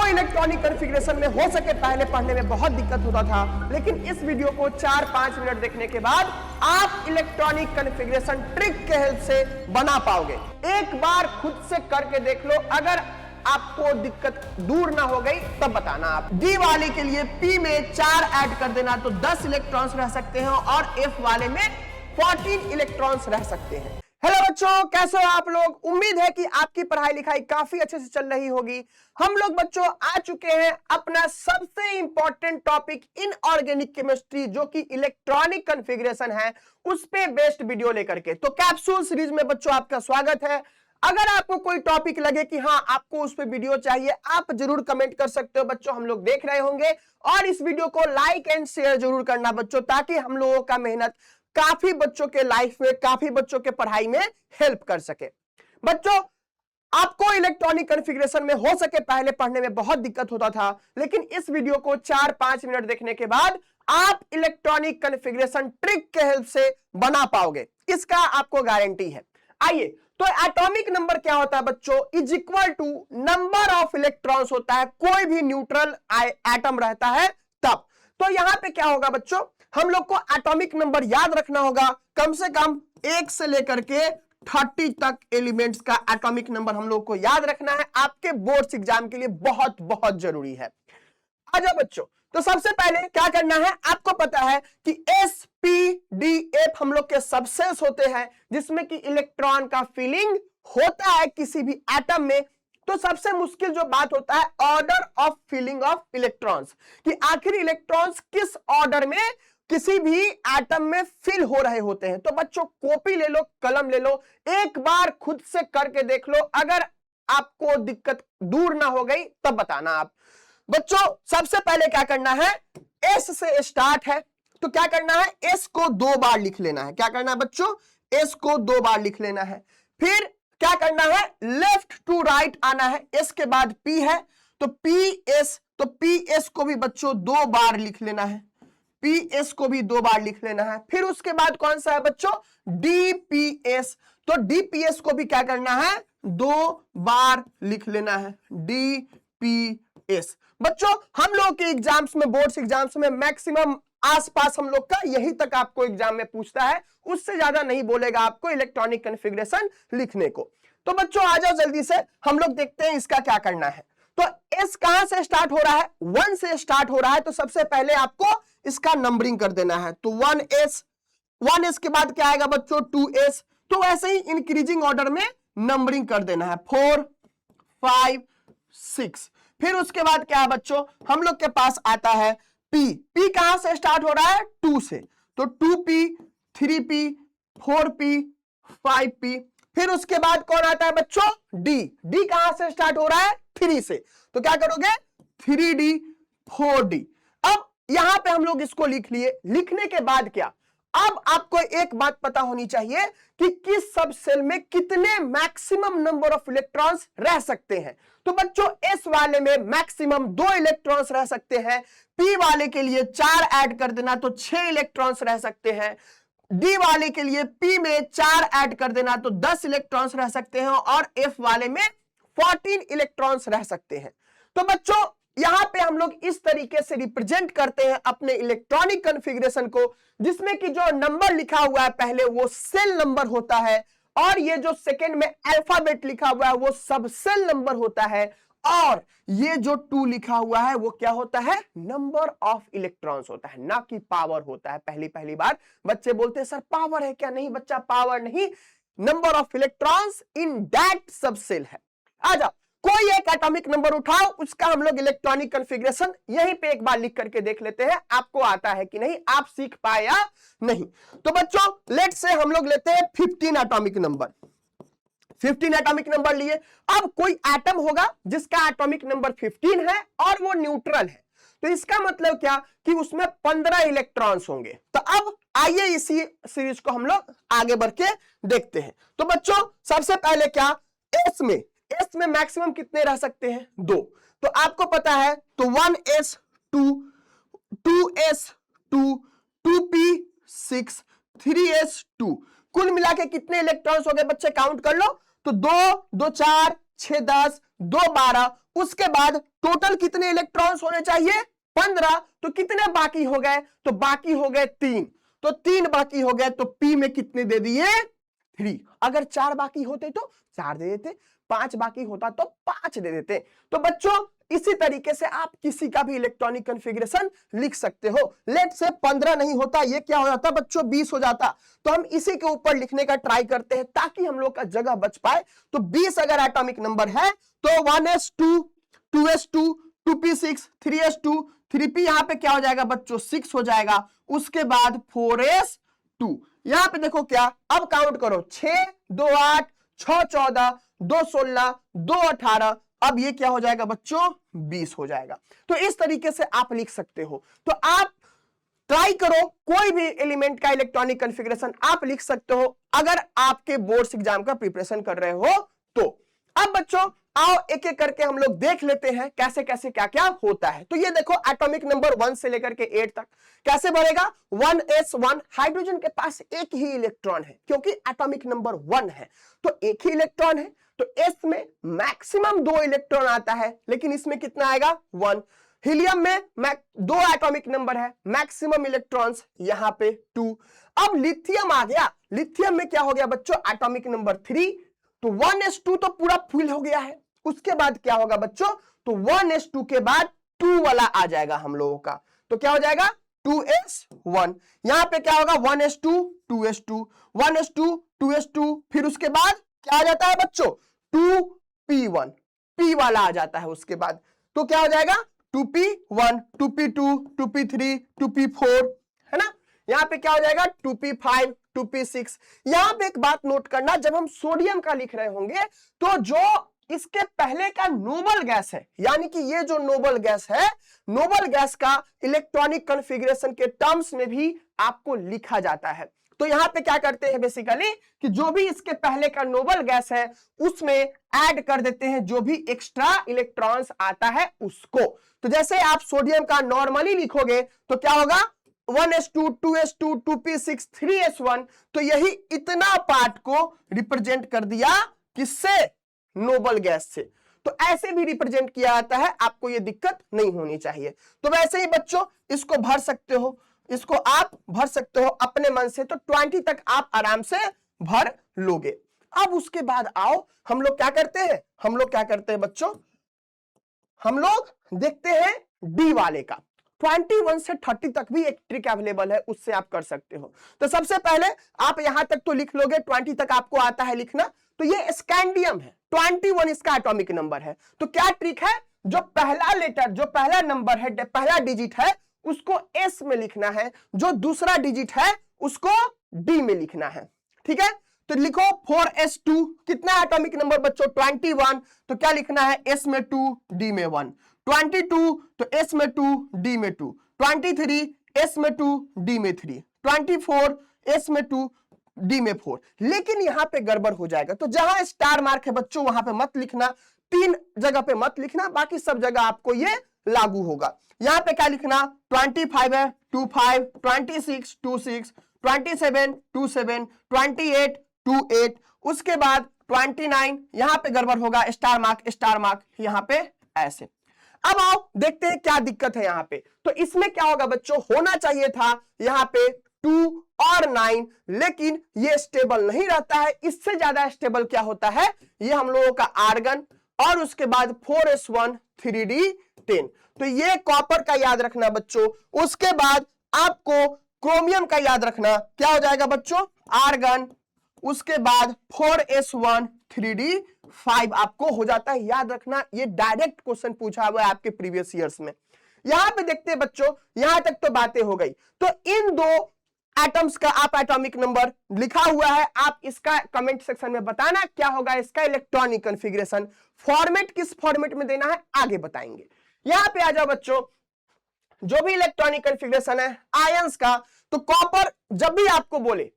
आपको electronic configuration में हो सके पहले पढ़ने में बहुत दिक्कत होता था, लेकिन इस वीडियो को 4-5 मिनट देखने के बाद आप इलेक्ट्रॉनिक कॉन्फ़िगरेशन ट्रिक के हेल्प से बना पाओगे। एक बार खुद से करके देख लो, अगर आपको दिक्कत दूर ना हो गई तब बताना। आप डी वाले के लिए पी में 4 ऐड कर देना तो 10 इलेक्ट्रॉन्स रह सकते हैं और एफ वाले में 14 इलेक्ट्रॉन्स रह सकते हैं। हेलो बच्चों, कैसे हो आप लोग? उम्मीद है कि आपकी पढ़ाई लिखाई काफी अच्छे से चल रही होगी। हम लोग बच्चों आ चुके हैं अपना सबसे इंपॉर्टेंट टॉपिक इनऑर्गेनिक केमिस्ट्री, जो कि इलेक्ट्रॉनिक कॉन्फ़िगरेशन है, उस पे बेस्ड वीडियो लेकर के। तो कैप्सूल सीरीज में बच्चों आपका स्वागत है। अगर आपको कोई टॉपिक लगे कि हाँ आपको उस पे वीडियो चाहिए, आप जरूर कमेंट कर सकते हो बच्चों, हम लोग देख रहे होंगे। और इस वीडियो को लाइक एंड शेयर जरूर करना बच्चों, ताकि हम लोगों का मेहनत काफी बच्चों के लाइफ में, काफी बच्चों के पढ़ाई में हेल्प कर सके। बच्चों, आपको इलेक्ट्रॉनिक कॉन्फ़िगरेशन में हो सके पहले पढ़ने में बहुत दिक्कत होता था, लेकिन इस वीडियो को 4-5 मिनट देखने के बाद आप इलेक्ट्रॉनिक कॉन्फ़िगरेशन ट्रिक के हेल्प से बना पाओगे, इसका आपको गारंटी है। आइए, तो एटॉमिक नंबर क्या होता है बच्चों? Is equal to number of electrons होता है, कोई भी न्यूट्रल एटम रहता है तब। तो यहां पे क्या होगा बच्चों, हम लोग को एटॉमिक नंबर याद रखना होगा। कम से कम 1 से लेकर के 30 तक एलिमेंट्स का एटॉमिक नंबर हम लोग को याद रखना है। आपके बोर्ड्स एग्जाम के लिए बहुत बहुत जरूरी है। आजा बच्चों, तो सबसे पहले क्या करना है, आपको पता है कि एस पी डी एफ हम लोग के सबसेल्स होते हैं, जिसमें कि इलेक्ट्रॉन का फिलिंग होता है किसी भी एटम में। तो सबसे मुश्किल जो बात होता है order of filling of electrons, कि आखिर इलेक्ट्रॉन्स किस ऑर्डर में किसी भी एटम में फिल हो रहे होते हैं। तो बच्चों कॉपी ले लो, कलम ले लो, एक बार खुद से करके देख लो। अगर आपको दिक्कत दूर ना हो गई तब बताना आप। बच्चों सबसे पहले क्या करना है, एस से स्टार्ट है तो क्या करना है, एस को 2 बार लिख लेना है। क्या करना है बच्चों, एस को 2 बार लिख लेना है। फिर क्या करना है, लेफ्ट टू राइट आना है। एस के बाद पी है तो पी एस, तो पी एस को भी बच्चों 2 बार लिख लेना है। पी एस को भी 2 बार लिख लेना है। फिर उसके बाद कौन सा है बच्चों, डीपीएस, तो डीपीएस को भी क्या करना है, 2 बार लिख लेना है, डीपीएस। बच्चों हम लोग के एग्जाम्स में, बोर्ड्स एग्जाम्स में मैक्सिमम आसपास हम लोग का यही तक आपको एग्जाम में पूछता है, उससे ज्यादा नहीं बोलेगा आपको इलेक्ट्रॉनिक कॉन्फ़िगरेशन लिखने को। तो बच्चों आ जाओ जल्दी से, हम लोग देखते हैं इसका क्या करना है। तो एस कहां से स्टार्ट हो रहा है, 1 से स्टार्ट हो रहा है, तो सबसे पहले आपको इसका नंबरिंग कर देना है। तो 1s के बाद क्या आएगा बच्चों, 2s। तो वैसे ही इंक्रीजिंग ऑर्डर में नंबरिंग कर देना है, 4 5 6। फिर उसके बाद क्या है बच्चों, हम लोग के पास आता है पी। पी कहां से स्टार्ट हो रहा है, 2 से, तो 2p 3p 4p 5p। फिर उसके बाद कौन आता है बच्चों, डी। डी कहां से स्टार्ट हो रहा है, 3 से, तो क्या करोगे 3d 4d। अब यहां पे हम लोग इसको लिख लिए। लिखने के बाद क्या, अब आपको एक बात पता होनी चाहिए कि किस सब सेल में कितने मैक्सिमम नंबर ऑफ इलेक्ट्रॉन्स रह सकते हैं। तो बच्चों एस वाले में मैक्सिमम 2 इलेक्ट्रॉन्स रह सकते हैं। पी वाले के लिए 4 ऐड कर देना तो 6 इलेक्ट्रॉन्स रह सकते हैं। डी वाले के लिए पी में 4 ऐड कर देना तो 10 इलेक्ट्रॉन्स रह सकते हैं। और एफ वाले में 14 इलेक्ट्रॉन्स रह सकते हैं। तो बच्चों यहां पे हम लोग इस तरीके से रिप्रेजेंट करते हैं अपने इलेक्ट्रॉनिक कॉन्फ़िगरेशन को, जिसमें कि जो नंबर लिखा हुआ है पहले वो सेल नंबर होता है, और ये जो सेकंड में अल्फाबेट लिखा हुआ है वो सब सेल नंबर होता है, और ये जो 2 लिखा हुआ है वो क्या होता है, नंबर ऑफ इलेक्ट्रॉन्स होता है, ना कि पावर होता है। पहली बार बच्चे बोलते हैं सर पावर है क्या? नहीं बच्चा, पावर नहीं, number of electrons in that सब सेल है। आ जाओ, कोई एक एटॉमिक नंबर उठाओ, उसका हम लोग इलेक्ट्रॉनिक कॉन्फ़िगरेशन यहीं पे एक बार लिख करके देख लेते हैं, आपको आता है कि नहीं, आप सीख पाए या नहीं। तो बच्चों लेट्स से हम लोग लेते हैं 15 एटॉमिक नंबर। 15 एटॉमिक नंबर लिए। अब कोई एटम होगा जिसका एटॉमिक नंबर 15 है और वो न्यूट्रल है, तो इसका मतलब क्या कि उसमें 15 इलेक्ट्रॉन्स होंगे। तो अब आइए इसी सीरीज को हम लोग आगे बढ़ के देखते हैं। तो बच्चों सबसे पहले क्या, एस में मैक्सिमम कितने रह सकते हैं, 2। तो आपको पता है, तो 1s 2 2s 2 2p 6 3s 2, कुल मिला के कितने इलेक्ट्रॉन्स हो गए बच्चे, काउंट कर लो। तो 2 2 4 6 10 2 12, उसके बाद टोटल कितने इलेक्ट्रॉन्स होने चाहिए 15, तो कितने बाकी हो गए, तो बाकी हो गए 3, तो 3 बाकी हो गए, तो p में कितने दे दिए 3। अगर 4 बाकी होते तो 4 दे देते, 5 बाकी होता तो 5 दे देते। तो बच्चों इसी तरीके से आप किसी का भी इलेक्ट्रॉनिक कॉन्फ़िगरेशन लिख सकते हो। लेट से 15 नहीं होता, ये क्या हो जाता बच्चों 20 हो जाता, तो हम इसी के ऊपर लिखने का ट्राई करते हैं ताकि हम लोग का जगह बच पाए। तो 20 अगर एटॉमिक नंबर है तो 1s2 2s2 2p6 3s2 3p यहां पे क्या हो जाएगा बच्चों 6 हो जाएगा, उसके बाद 4s2 यहां पे देखो क्या, अब काउंट करो 6 2 8 6 14 2 16 2 18, अब ये क्या हो जाएगा बच्चों 20 हो जाएगा। तो इस तरीके से आप लिख सकते हो। तो आप ट्राई करो, कोई भी एलिमेंट का इलेक्ट्रॉनिक कॉन्फ़िगरेशन आप लिख सकते हो अगर आपके बोर्ड्स एग्जाम का प्रिपरेशन कर रहे हो तो। अब बच्चों आओ एक एक करके हम लोग देख लेते हैं कैसे कैसे क्या क्या होता है। तो ये देखो एटॉमिक नंबर 1 से लेकर के 8 तक कैसे बढ़ेगा, 1s1 हाइड्रोजन के पास एक ही इलेक्ट्रॉन है क्योंकि एटॉमिक नंबर 1 है तो एक ही इलेक्ट्रॉन है, तो s में मैक्सिमम 2 इलेक्ट्रॉन आता है लेकिन इसमें कितना आएगा 1। हीलियम में 2 एटॉमिक नंबर है, मैक्सिमम इलेक्ट्रॉन्स यहां पे 2। अब लिथियम आ गया, लिथियम में क्या हो गया बच्चों एटॉमिक नंबर 3, तो 1s2 तो पूरा फुल हो गया है। उसके बाद क्या होगा बच्चों, तो 1s2 के बाद 2 वाला आ जाएगा हम लोगों का, तो क्या हो जाएगा 2s1। यहां पे क्या होगा 1s2 2s2 1s2 2s2, फिर उसके बाद क्या आ जाता है बच्चों 2p1, p वाला आ जाता है उसके बाद, तो क्या हो जाएगा 2p1 2p2 2p3 2p4 है ना। यहां पे क्या हो जाएगा 2p5 2p6। यहां पे एक बात नोट करना, जब हम सोडियम का लिख रहे होंगे तो जो इसके पहले का नोबल गैस है, यानी कि ये जो नोबल गैस है, नोबल गैस का इलेक्ट्रॉनिक कॉन्फ़िगरेशन के टर्म्स में भी आपको लिखा जाता है। तो यहां पे क्या करते हैं बेसिकली कि जो भी इसके पहले का नोबल गैस है उसमें ऐड कर देते हैं जो भी एक्स्ट्रा इलेक्ट्रॉन्स आता है उसको। तो जैसे आप सोडियम का नॉर्मली लिखोगे तो क्या होगा 1s2 2s2 2p6 3s1, तो यही इतना पार्ट को रिप्रेजेंट कर दिया किससे, नोबल गैस से। तो ऐसे भी रिप्रेजेंट किया जाता है, आपको ये दिक्कत नहीं होनी चाहिए। तो वैसे ही बच्चों इसको भर सकते हो, इसको आप भर सकते हो अपने मन से, तो 20 तक आप आराम से भर लोगे। अब उसके बाद आओ हम लोग क्या करते हैं, हम लोग क्या करते हैं बच्चों, हम लोग देखते हैं डी वाले का। 21 से 30 तक भी एक ट्रिक अवेलेबल है, उससे आप कर सकते हो। तो सबसे पहले आप यहां तक तो लिख लोगे, 20 तक आपको आता है लिखना, तो ये स्कैंडियम है, 21 इसका एटॉमिक नंबर है। तो क्या ट्रिक है, जो पहला लेटर जो पहला नंबर है पहला डिजिट है उसको एस में लिखना है, जो दूसरा डिजिट है उसको डी में लिखना है, ठीक है। तो लिखो 4s2, कितना एटॉमिक नंबर बच्चों 21, तो क्या लिखना है एस में 2 डी में 1, 22 तो एस में 2 डी में 2, 23 एस में 2 डी में 3, 24 एस में 2 डी में 4। लेकिन यहां पे गड़बड़ हो जाएगा, तो जहां स्टार मार्क है बच्चों वहां पे मत लिखना, 3 जगह पे मत लिखना, बाकी सब जगह आपको ये लागू होगा। यहां पे क्या लिखना 25 है 25, 26 26, 27 27, 28 28, उसके बाद 29 यहां पे गड़बड़ होगा, स्टार मार्क यहां पे ऐसे। अब आओ देखते हैं क्या दिक्कत है यहां पे। तो इसमें क्या होगा बच्चों, होना चाहिए था यहां पे 2 और 9, लेकिन ये स्टेबल नहीं रहता है। इससे ज्यादा स्टेबल क्या होता है, ये हम लोगों का आर्गन, और उसके बाद 4s1 3d10। तो ये कॉपर का याद रखना बच्चों। उसके बाद आपको क्रोमियम का याद रखना, क्या हो जाएगा बच्चों आर्गन, उसके बाद 4s1 3d5 आपको हो जाता है। याद रखना, ये डायरेक्ट क्वेश्चन पूछा हुआ है आपके प्रीवियस ईयर्स में। यहां पे देखते हैं बच्चों, यहां तक तो बातें हो गई। तो इन 2 एटम्स का आप एटॉमिक नंबर लिखा हुआ है, आप इसका कमेंट सेक्शन में बताना क्या होगा इसका इलेक्ट्रॉनिक कॉन्फ़िगरेशन। फॉर्मेट किस फॉर्मेट में देना है आगे बताएंगे। यहां पे आ जाओ बच्चों, जो भी इलेक्ट्रॉनिक कॉन्फ़िगरेशन है आयंस का, तो कॉपर जब भी आपको बोले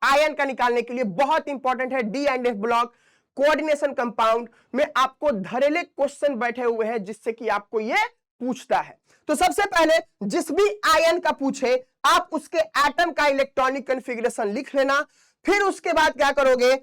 आयन का निकालने के लिए बहुत इंपॉर्टेंट है, D and F block coordination compound में आपको धड़ेले क्वेश्चन बैठे हुए हैं जिससे कि आपको ये पूछता है। तो सबसे पहले जिस भी आयन का पूछे आप उसके एटम का इलेक्ट्रॉनिक कॉन्फ़िगरेशन लिख लेना। फिर उसके बाद क्या करोगे,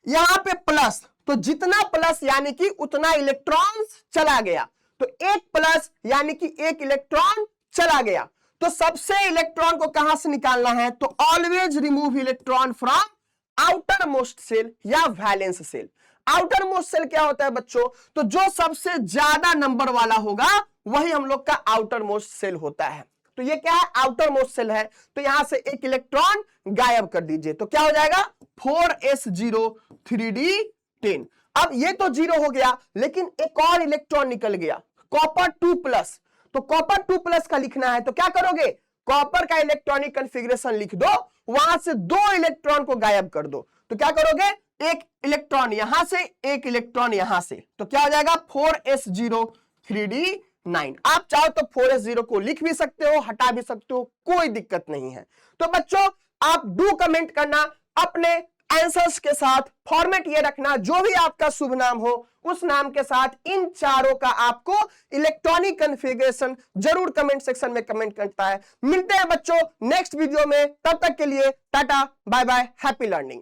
यहां पे प्लस, तो जितना प्लस यानी कि उतना इलेक्ट्रॉन चला गया, तो एक प्लस यानी कि एक इलेक्ट्रॉन चला गया। तो सबसे इलेक्ट्रॉन को कहां से निकालना है, तो always remove electron from outermost shell या valence shell. Outermost shell क्या होता है बच्चों, तो जो सबसे ज्यादा नंबर वाला होगा वही हम लोग का आउटर मोस्ट सेल होता है। तो ये क्या है, आउटर मोस्ट सेल है, तो यहां से एक इलेक्ट्रॉन गायब कर दीजिए, तो क्या हो जाएगा 4s0 3d10। अब ये तो 0 हो गया, लेकिन एक और इलेक्ट्रॉन निकल गया, कॉपर 2+। तो कॉपर 2+ का लिखना है, तो क्या करोगे, कॉपर का इलेक्ट्रॉनिक कॉन्फ़िगरेशन लिख दो, वहां से 2 इलेक्ट्रॉन को गायब कर दो। तो क्या करोगे, एक इलेक्ट्रॉन यहां से, एक इलेक्ट्रॉन यहां से, तो क्या हो जाएगा 4s0 3d9। आप चाहो तो 4s0 को लिख भी सकते हो, हटा भी सकते हो, कोई दिक्कत नहीं है। तो बच्चों आप डू कमेंट करना अपने आंसर्स के साथ, फॉर्मेट ये रखना जो भी आपका शुभ नाम हो उस नाम के साथ इन चारों का आपको इलेक्ट्रॉनिक कॉन्फ़िगरेशन जरूर कमेंट सेक्शन में कमेंट करता है। मिलते हैं बच्चों नेक्स्ट वीडियो में, तब तक के लिए tata bye bye, happy learning.